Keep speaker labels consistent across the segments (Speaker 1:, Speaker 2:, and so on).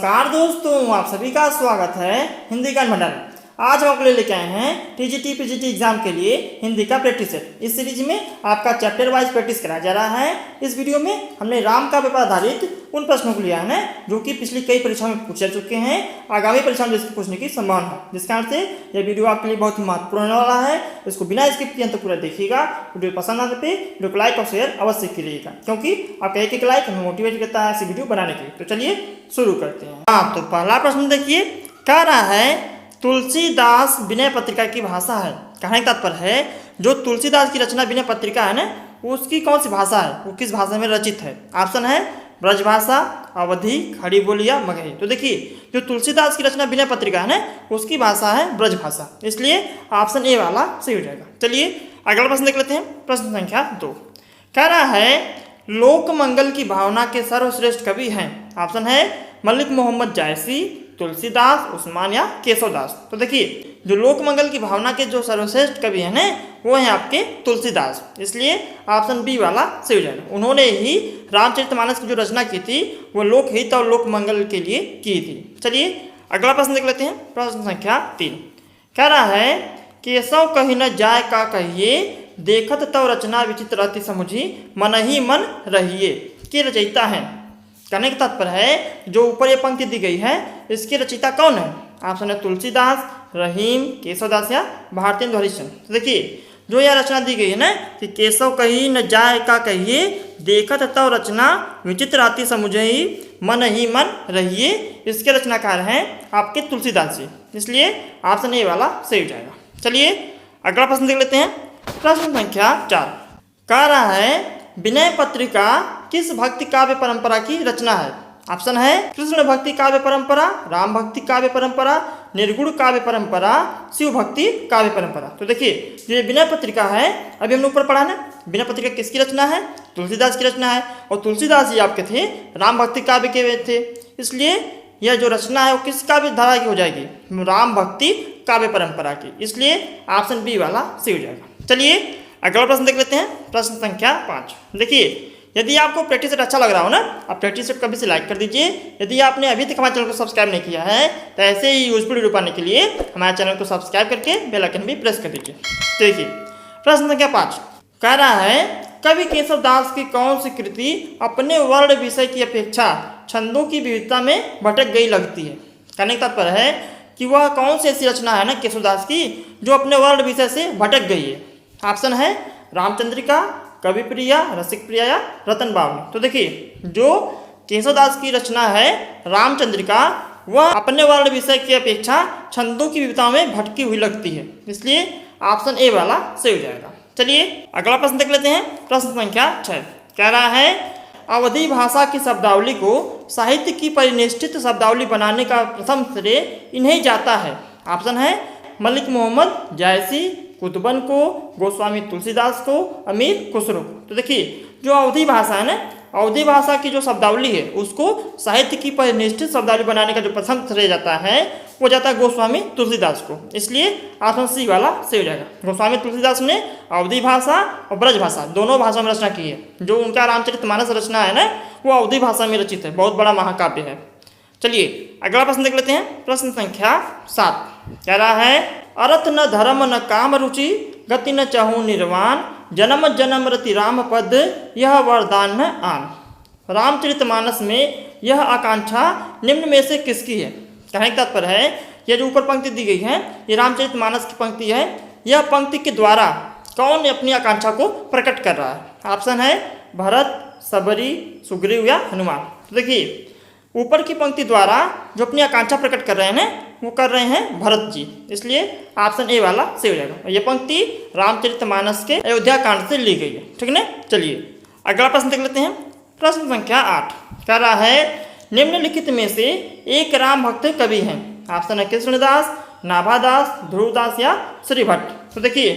Speaker 1: नमस्कार दोस्तों, आप सभी का स्वागत है हिंदी ज्ञान भंडार में। आज हम आपके लिए लेके आए हैं टीजीटी पीजीटी एग्जाम के लिए हिंदी का प्रैक्टिस सेट। इस सीरीज में आपका चैप्टर वाइज प्रैक्टिस कराया जा रहा है। इस वीडियो में हमने राम काव्य पर आधारित उन प्रश्नों को लिया है जो कि पिछली कई परीक्षाओं में पूछे जा चुके हैं, आगामी परीक्षा में इसको पूछने की संभावना है, जिस कारण से यह वीडियो आपके लिए बहुत ही महत्वपूर्ण होने वाला है। इसको बिना स्किप किए अंत पूरा देखिएगा। वीडियो पसंद आने पे वीडियो को लाइक और शेयर अवश्य कीजिएगा, क्योंकि आपका एक एक लाइक हमें मोटिवेट करता है ऐसी वीडियो बनाने के लिए। तो चलिए शुरू करते हैं। तो पहला प्रश्न देखिए, कह रहा है तुलसीदास विनय पत्रिका की भाषा है। कहने का तात्पर्य है जो तुलसीदास की रचना विनय पत्रिका है ना, उसकी कौन सी भाषा है, वो किस भाषा में रचित है। ऑप्शन है ब्रजभाषा, अवधी, खड़ी बोली या मगही। तो देखिए जो तुलसीदास की रचना विनय पत्रिका है ना, उसकी भाषा है ब्रजभाषा, इसलिए ऑप्शन ए वाला सही हो जाएगा। चलिए अगला प्रश्न देख लेते हैं। प्रश्न संख्या 2 कह रहा है लोक मंगल की भावना के सर्वश्रेष्ठ कवि हैं। ऑप्शन है मलिक मोहम्मद जायसी, तुलसीदास, उस्मान या केशवदास। तो देखिए जो लोक मंगल की भावना के जो सर्वश्रेष्ठ कवि हैं ना, वो हैं आपके तुलसीदास, इसलिए ऑप्शन बी वाला सही हो जाएगा। उन्होंने ही रामचरितमानस की जो रचना की थी वो लोकहित और लोक मंगल के लिए की थी। चलिए अगला प्रश्न देख लेते हैं। प्रश्न संख्या 3 कह रहा है केशव कही न जाय का कहिए, देखत तव रचना विचित्र अति समुझी, मन ही मन रहिए। के रचयिता हैं। कहने का तात्पर्य है जो ऊपर ये पंक्ति दी गई है इसकी रचयिता कौन है। ऑप्शन है तुलसीदास, रहीम, केशवदास या भारतेंदु हरिश्चंद्र। तो देखिए जो यह रचना दी गई है ना कि केशव कही न जाय का कहिए, देखत तव रचना विचित्र अति समुझई, मन ही मन रहिए, इसके रचनाकार हैं आपके तुलसीदास जी, इसलिए ऑप्शन ए वाला सही हो जाएगा। चलिए अगला प्रश्न देख लेते हैं। प्रश्न संख्या 4 कह रहा है विनय पत्रिका किस भक्ति काव्य परंपरा की रचना है। ऑप्शन है कृष्ण भक्ति काव्य परंपरा, राम भक्ति काव्य परंपरा, निर्गुण काव्य परंपरा, शिव भक्ति काव्य परंपरा। तो देखिए जो ये विनय पत्रिका है, अभी हमने ऊपर पढ़ा ना, विनय पत्रिका किसकी रचना है, तुलसीदास की रचना है, और तुलसीदास जी आपके थे राम भक्ति काव्य के थे, इसलिए यह जो रचना है वो किस काव्य धारा की हो जाएगी, राम भक्ति काव्य परंपरा की, इसलिए ऑप्शन बी वाला सही हो जाएगा। चलिए अगला प्रश्न देख लेते हैं। प्रश्न संख्या 5 देखिए यदि आपको प्रैक्टिस सेट अच्छा लग रहा हो ना, आप प्रैक्टिस सेट कभी से लाइक कर दीजिए। यदि आपने अभी तक हमारे चैनल को सब्सक्राइब नहीं किया है तो ऐसे ही यूजफुल वीडियो पाने के लिए हमारे चैनल को सब्सक्राइब करके बेल आइकन भी प्रेस कर दीजिए। देखिए प्रश्न संख्या 5 कह रहा है कवि केशवदास की कौन सी कृति अपने वर्ण विषय की अपेक्षा छंदों की विविधता में भटक गई लगती है। कहने का तात्पर्य है कि वह कौन सी ऐसी रचना है ना केशवदास की जो अपने वर्ण विषय से भटक गई है। ऑप्शन है रामचंद्रिका, कवि प्रिया, रसिक प्रिया या रतन बावनी। तो देखिए जो केशवदास की रचना है रामचंद्रिका, वह अपने वर्ण विषय की अपेक्षा छंदों की विविधता में भटकी हुई लगती है, इसलिए ऑप्शन ए वाला सही हो जाएगा। चलिए अगला प्रश्न देख लेते हैं। प्रश्न संख्या 6 कह रहा है अवधी भाषा की शब्दावली को साहित्य की परिनिष्ठित शब्दावली बनाने का प्रथम श्रेय इन्हें जाता है। ऑप्शन है मलिक मोहम्मद जायसी, कुतुबन को, गोस्वामी तुलसीदास को, अमीर खुसरो को। तो देखिए जो अवधी भाषा है ना, अवधी भाषा की जो शब्दावली है उसको साहित्य की परिनिष्ठित शब्दावली बनाने का जो प्रथम श्रेय जाता है वो जाता है गोस्वामी तुलसीदास को, इसलिए ऑप्शन सी वाला सही हो जाएगा। गोस्वामी तुलसीदास ने अवधी भाषा और ब्रज भाषा दोनों भाषा में रचना की है। जो उनका रामचरितमानस रचना है ना वो अवधी भाषा में रचित है, बहुत बड़ा महाकाव्य है। चलिए अगला प्रश्न देख लेते हैं। प्रश्न संख्या 7 कह रहा है अरथ न धर्म न काम रुचि, गति न चहु निर्वाण, जन्म जन्म रति राम पद, यह वरदान न आन। रामचरितमानस में यह आकांक्षा निम्न में से किसकी है। कहने का तात्पर्य है यह जो ऊपर पंक्ति दी गई है ये रामचरितमानस की पंक्ति है, यह पंक्ति के द्वारा कौन अपनी आकांक्षा को प्रकट कर रहा है। ऑप्शन है भरत, सबरी, सुग्रीव या हनुमान। तो देखिए ऊपर की पंक्ति द्वारा जो अपनी आकांक्षा प्रकट कर रहे हैं वो कर रहे हैं भरत जी, इसलिए ऑप्शन ए वाला सही हो जाएगा। ये पंक्ति रामचरितमानस के अयोध्या कांड से ली गई है, ठीक है ना। चलिए अगला प्रश्न देख लेते हैं। प्रश्न संख्या 8 कह रहा है निम्नलिखित में से एक राम भक्त कवि हैं। ऑप्शन है कृष्णदास, नाभादास, ध्रुवदास या श्रीभट्ट। तो देखिए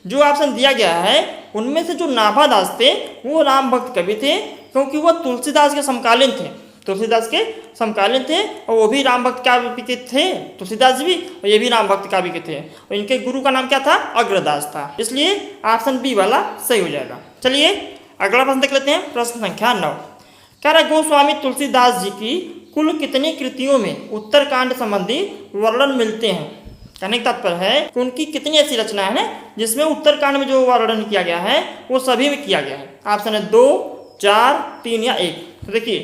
Speaker 1: जो ऑप्शन दिया गया है उनमें से जो नाभादास थे वो राम भक्त कवि थे, क्योंकि वह तुलसीदास के समकालीन थे, तुलसीदास के समकालीन थे और वो भी राम भक्त काव्य के थे, तुलसीदास भी, और ये भी राम भक्त काव्य के थे, और इनके गुरु का नाम क्या था, अग्रदास था, इसलिए ऑप्शन बी वाला सही हो जाएगा। चलिए अगला प्रश्न देख लेते हैं। प्रश्न संख्या 9 कह रहा है गोस्वामी तुलसीदास जी की कुल कितनी कृतियों में उत्तरकांड संबंधी वर्णन मिलते हैं। कहने का तात्पर्य है कि उनकी कितनी ऐसी रचनाएं हैं जिसमें उत्तरकांड में जो वर्णन किया गया है वो सभी में किया गया है। ऑप्शन है 2, 4, 3 या 1। तो देखिए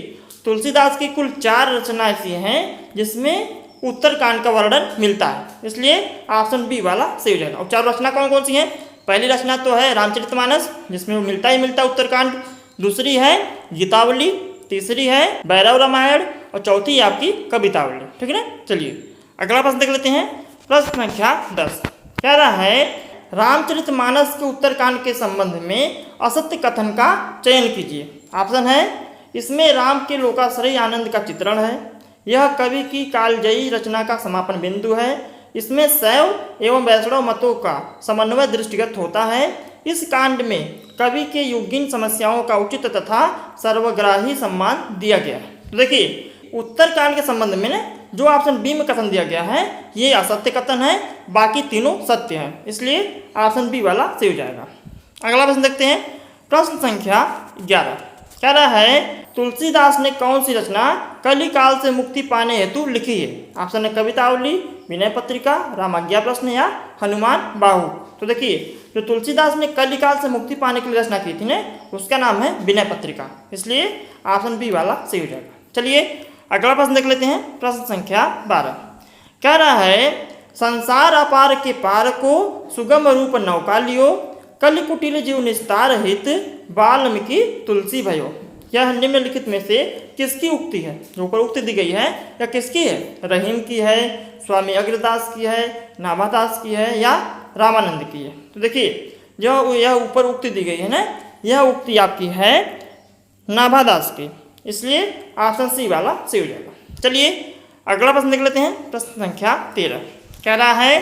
Speaker 1: तुलसीदास की कुल 4 रचना ऐसी हैं जिसमें उत्तरकांड का वर्णन मिलता है, इसलिए ऑप्शन बी वाला सही हो जाएगा। और 4 रचना कौन कौन सी हैं? पहली रचना तो है रामचरितमानस, जिसमें वो मिलता ही मिलता उत्तरकांड। दूसरी है गीतावली, तीसरी है भैरव रामायण और चौथी है आपकी कवितावली। ठीक है ना। चलिए अगला प्रश्न देख लेते हैं। प्रश्न संख्या 10 कह रहा है रामचरितमानस के उत्तरकांड के संबंध में असत्य कथन का चयन कीजिए। ऑप्शन है इसमें राम के लोकाश्रय आनंद का चित्रण है, यह कवि की कालजयी रचना का समापन बिंदु है, इसमें शैव एवं वैष्णव मतों का समन्वय दृष्टिगत होता है, इस कांड में कवि के युगीन समस्याओं का उचित तथा सर्वग्राही सम्मान दिया गया है। देखिए उत्तरकांड के संबंध में ना जो ऑप्शन बी में कथन दिया गया है ये असत्य कथन है, बाकी तीनों सत्य हैं, इसलिए ऑप्शन बी वाला सही हो जाएगा। अगला प्रश्न देखते हैं। प्रश्न संख्या 11 कह रहा है तुलसीदास ने कौन सी रचना कली काल से मुक्ति पाने हेतु लिखी है। ऑप्शन है कवितावली, विनय पत्रिका, रामाज्ञा प्रश्न या हनुमान बाहु। तो देखिए जो तुलसीदास ने कली काल से मुक्ति पाने के लिए रचना की थी ना उसका नाम है विनय पत्रिका, इसलिए ऑप्शन बी वाला सही हो जाएगा। चलिए अगला प्रश्न देख लेते हैं। प्रश्न संख्या 12 कह रहा है संसार अपार के पार को सुगम रूप नौका लियो, कलि कुटिल जीव निस्तार हित वाल्मीकि तुलसी भयो। यह निम्नलिखित में से किसकी उक्ति है? जो ऊपर उक्ति दी गई है या किसकी है? रहीम की है, स्वामी अग्रदास की है, नाभादास की है या रामानंद की है। तो देखिए जो यह ऊपर उक्ति दी गई है ना यह उक्ति आपकी है नाभादास की, इसलिए ऑप्शन सी वाला सही हो जाएगा। चलिए अगला प्रश्न देख लेते हैं। प्रश्न संख्या 13 कह रहा है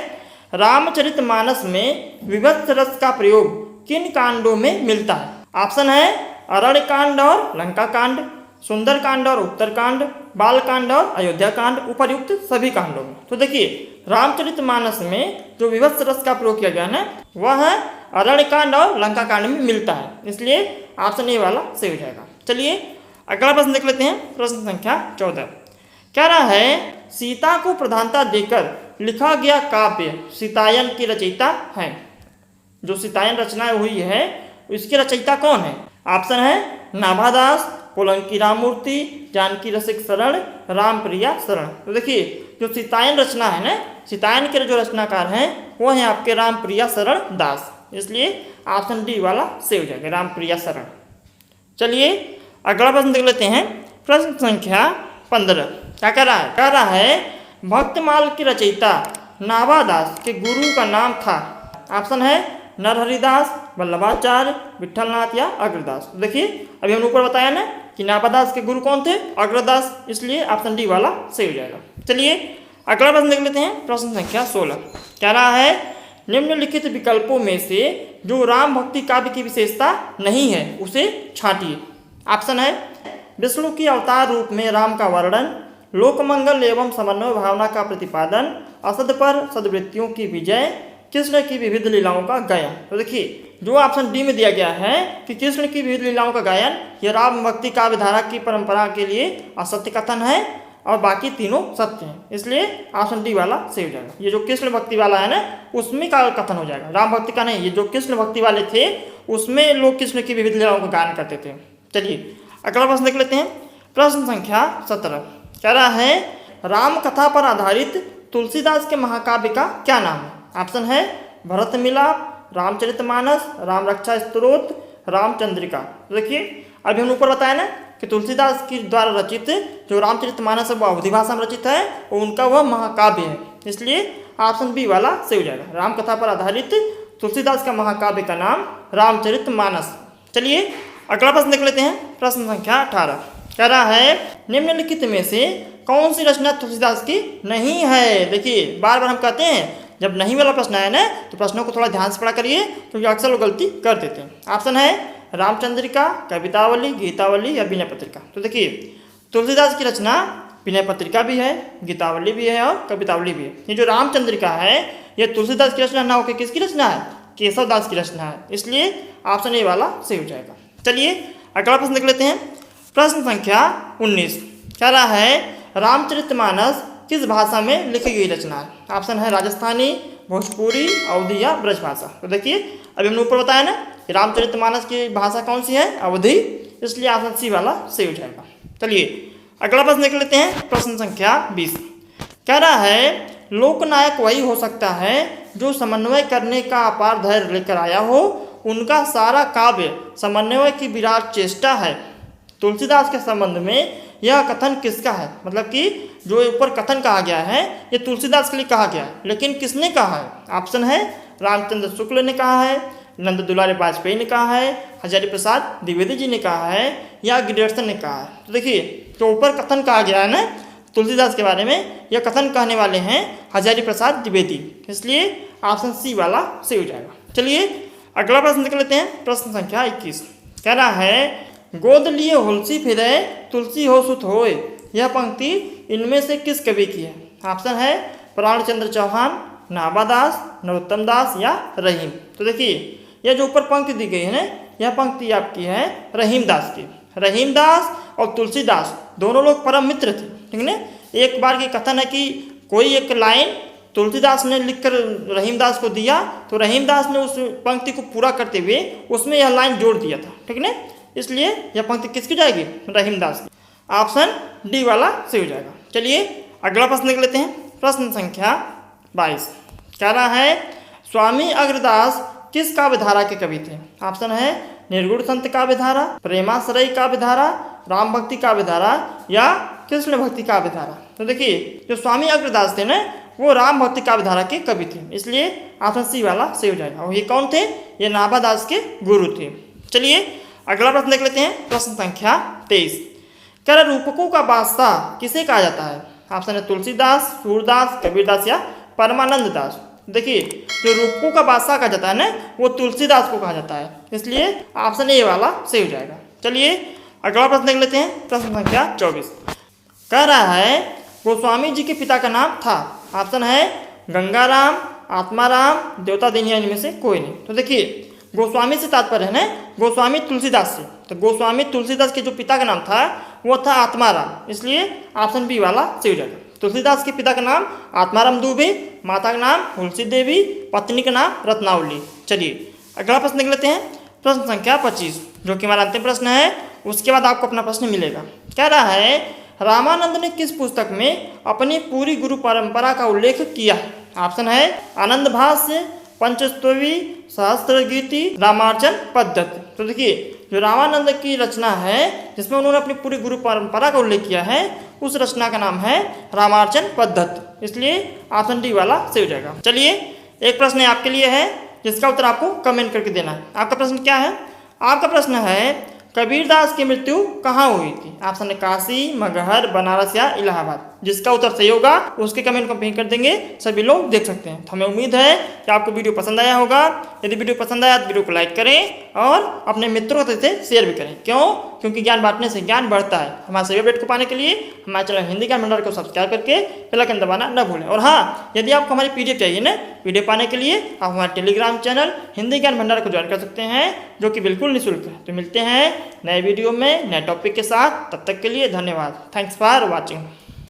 Speaker 1: रामचरितमानस में विभत्स रस का प्रयोग किन कांडों में मिलता है। ऑप्शन है अरण्य कांड और लंका कांड, सुंदर कांड और उत्तरकांड, बाल कांड और अयोध्या कांड, उपर्युक्त सभी कांडों में। तो देखिए रामचरितमानस में जो विभत्स रस का प्रयोग किया गया ना वह है अरण्य कांड और लंका कांड में मिलता है, इसलिए ऑप्शन ए वाला सही हो जाएगा। चलिए अगला प्रश्न देख लेते हैं। प्रश्न संख्या 14 कह रहा है सीता को प्रधानता देकर लिखा गया काव्य सीतायन की रचयिता है। जो सीतायन रचना हुई है इसकी रचयिता कौन है? ऑप्शन है नाभादास, पोलंकी राममूर्ति, जानकी रसिक शरण, रामप्रिया शरण। तो देखिए जो सीतायन रचना है ना सीतायन के जो रचनाकार हैं वो हैं आपके रामप्रिया शरण दास, इसलिए ऑप्शन डी वाला सही हो जाएगा रामप्रिया शरण। चलिए अगला प्रश्न देख लेते हैं। प्रश्न संख्या 15 क्या कह रहा है? कह रहा है भक्तमाल की रचयिता नाभादास के गुरु का नाम था। ऑप्शन है नरहरिदास, वल्लभाचार्य, विठलनाथ या अग्रदास। देखिए अभी हमने ऊपर बताया ना कि नाभादास के गुरु कौन थे? अग्रदास, इसलिए ऑप्शन डी वाला सही हो जाएगा। चलिए अगला प्रश्न देख लेते हैं। प्रश्न संख्या 16 कह रहा है निम्नलिखित विकल्पों में से जो राम भक्ति काव्य की विशेषता नहीं है उसे छांटिए। ऑप्शन है विष्णु की अवतार रूप में राम का वर्णन, लोकमंगल एवं समन्वय भावना का प्रतिपादन, असद पर सद्वृत्तियों की विजय, कृष्ण की विविध लीलाओं का गायन। तो देखिए जो ऑप्शन डी में दिया गया है कि कृष्ण की विविध लीलाओं का गायन यह राम भक्ति काव्य धारा की परंपरा के लिए असत्य कथन है और बाकी तीनों सत्य हैं, इसलिए ऑप्शन डी वाला सही हो जाएगा। ये जो कृष्ण भक्ति वाला है ना उसमें का कथन हो जाएगा, राम भक्ति का नहीं। ये जो कृष्ण भक्ति वाले थे उसमें लोग कृष्ण की विविध लीलाओं का गायन करते थे। चलिए अगला प्रश्न देख लेते हैं। प्रश्न संख्या 17 कह रहा है राम कथा पर आधारित तुलसीदास के महाकाव्य का क्या नाम है? ऑप्शन है भरत मिलाप, रामचरितमानस, राम रक्षा स्तोत्र, रामचंद्रिका। देखिए अभी हमने ऊपर बताया ना कि तुलसीदास के द्वारा रचित जो रामचरितमानस है वो अवधी भाषा में रचित है और उनका वह महाकाव्य है, इसलिए ऑप्शन बी वाला सही हो जाएगा। राम कथा पर आधारित तुलसीदास का महाकाव्य का नाम रामचरितमानस। चलिए अगला प्रश्न देख लेते हैं। प्रश्न संख्या 18 कह रहा है निम्नलिखित में से कौन सी रचना तुलसीदास की नहीं है। देखिए बार बार हम कहते हैं जब नहीं वाला प्रश्न आया ना तो प्रश्नों को थोड़ा ध्यान से पढ़ा करिए क्योंकि अक्सर लोग गलती कर देते हैं। ऑप्शन है रामचंद्रिका, कवितावली, गीतावली या विनय पत्रिका। तो देखिए तुलसीदास की रचना विनय पत्रिका भी है, गीतावली भी है और कवितावली भी है। ये जो रामचंद्रिका है ये तुलसीदास की रचना ना होकर किसकी रचना है? केशवदास की रचना है, इसलिए ऑप्शन ए वाला सही हो जाएगा। चलिए अगला प्रश्न देख लेते हैं। प्रश्न संख्या 19 कह रहा है रामचरितमानस किस भाषा में लिखी गई रचना है। ऑप्शन है राजस्थानी, भोजपुरी, अवधी या ब्रजभाषा। तो देखिए अभी हमने ऊपर बताया ना कि रामचरितमानस की भाषा कौन सी है, अवधी, इसलिए ऑप्शन सी वाला सही हो जाएगा। चलिए अगला प्रश्न देख लेते हैं, प्रश्न संख्या 20। कह रहा है लोकनायक वही हो सकता है जो समन्वय करने का अपार धैर्य लेकर आया हो, उनका सारा काव्य समन्वय की विराट चेष्टा है। तुलसीदास के संबंध में यह कथन किसका है, मतलब कि जो ऊपर कथन कहा गया है ये तुलसीदास के लिए कहा गया है, लेकिन किसने कहा है। ऑप्शन है रामचंद्र शुक्ल ने कहा है, नंद दुलारे वाजपेयी ने कहा है, हजारी प्रसाद द्विवेदी जी ने कहा है या गिरिधर ने कहा है। तो देखिए जो ऊपर कथन कहा गया है ना तुलसीदास के बारे में, यह कथन कहने वाले हैं हजारी प्रसाद द्विवेदी, इसलिए ऑप्शन सी वाला सही हो जाएगा। चलिए अगला प्रश्न देख लेते हैं, प्रश्न संख्या 21। कह रहा है गोद लिए हुलसी फिरे तुलसी हो सुत होए, यह पंक्ति इनमें से किस कवि की है। ऑप्शन है प्राणचंद्र चौहान, नाभा दास, नरोत्तम दास या रहीम। तो देखिए यह जो ऊपर पंक्ति दी गई है ना, यह पंक्ति आपकी है रहीम दास की। रहीम दास और तुलसीदास दोनों लोग परम मित्र थे, ठीक है ना। एक बार की कथन है कि कोई एक लाइन तुलसीदास ने लिखकर रहीमदास को दिया, तो रहीमदास ने उस पंक्ति को पूरा करते हुए उसमें यह लाइन जोड़ दिया था, ठीक है ना, इसलिए यह पंक्ति किसकी जाएगी, रहीमदास की। ऑप्शन डी वाला सही हो जाएगा। चलिए अगला प्रश्न देख लेते हैं, प्रश्न संख्या 22। कह रहा है स्वामी अग्रदास किस काव्यधारा के कवि थे। ऑप्शन है निर्गुण संत काव्यधारा, प्रेमाश्रयी काव्यधारा, राम भक्ति काव्यधारा या कृष्ण भक्ति काव्यधारा। तो देखिए जो स्वामी अग्रदास थे ना वो राम भक्ति काव्यधारा के कवि थे, इसलिए ऑप्शन सी वाला सही हो जाएगा। और ये कौन थे, ये नाभा दास के गुरु थे। चलिए अगला प्रश्न देख लेते हैं, प्रश्न संख्या 23। कह रहा रूपकों का बादशाह किसे कहा जाता है। ऑप्शन है तुलसीदास, सूरदास, कबीरदास या परमानंद दास। देखिए जो रूपकों का बादशाह कहा जाता है ना वो तुलसीदास को कहा जाता है, इसलिए ऑप्शन ए वाला सही हो जाएगा। चलिए अगला प्रश्न देख लेते हैं, प्रश्न संख्या 24। कह रहा है गोस्वामी जी के पिता का नाम था। ऑप्शन है गंगाराम, आत्माराम, देवता दिन या इनमें से कोई नहीं। तो देखिए गोस्वामी से तात्पर्य है ना गोस्वामी तुलसीदास से, तो गोस्वामी तुलसीदास के जो पिता का नाम था वो था आत्माराम, इसलिए ऑप्शन बी वाला सही हो जाएगा। तुलसीदास के पिता का नाम आत्माराम दुबे, माता का नाम तुलसी देवी, पत्नी का नाम रत्नावली। चलिए अगला प्रश्न देख लेते हैं, प्रश्न संख्या 25 जो कि हमारा अंतिम प्रश्न है, उसके बाद आपको अपना प्रश्न मिलेगा। कह रहा है रामानंद ने किस पुस्तक में अपनी पूरी गुरु परंपरा का उल्लेख किया है। ऑप्शन है आनंद भाष्य, पंचस्तवी, सहस्त्र गीति, रामार्चन पद्धति। तो देखिए जो रामानंद की रचना है जिसमें उन्होंने अपनी पूरी गुरु परंपरा का उल्लेख किया है, उस रचना का नाम है रामार्चन पद्धति, इसलिए ऑप्शन डी वाला सही हो जाएगा। चलिए एक प्रश्न आपके लिए है जिसका उत्तर आपको कमेंट करके देना है। आपका प्रश्न क्या है, आपका प्रश्न है कबीरदास की मृत्यु कहाँ हुई थी। ऑप्शन है काशी, मगहर, बनारस या इलाहाबाद। जिसका उत्तर सही होगा उसके कमेंट को पिन कर देंगे, सभी लोग देख सकते हैं। तो हमें उम्मीद है कि आपको वीडियो पसंद आया होगा। यदि वीडियो पसंद आया तो वीडियो को लाइक करें और अपने मित्रों के साथ शेयर भी करें। क्यों, क्योंकि ज्ञान बांटने से ज्ञान बढ़ता है। हमारे सभी अपडेट को पाने के लिए हमारे चैनल हिंदी ज्ञान भंडार को सब्सक्राइब करके बेल आइकन दबाना न भूलें। और हाँ, यदि आपको हमारी पीडीएफ चाहिए ना वीडियो पाने के लिए, आप हमारे टेलीग्राम चैनल हिंदी ज्ञान भंडार को ज्वाइन कर सकते हैं, जो कि बिल्कुल निःशुल्क है। तो मिलते हैं नए वीडियो में नए टॉपिक के साथ, तब तक के लिए धन्यवाद। Thanks for watching.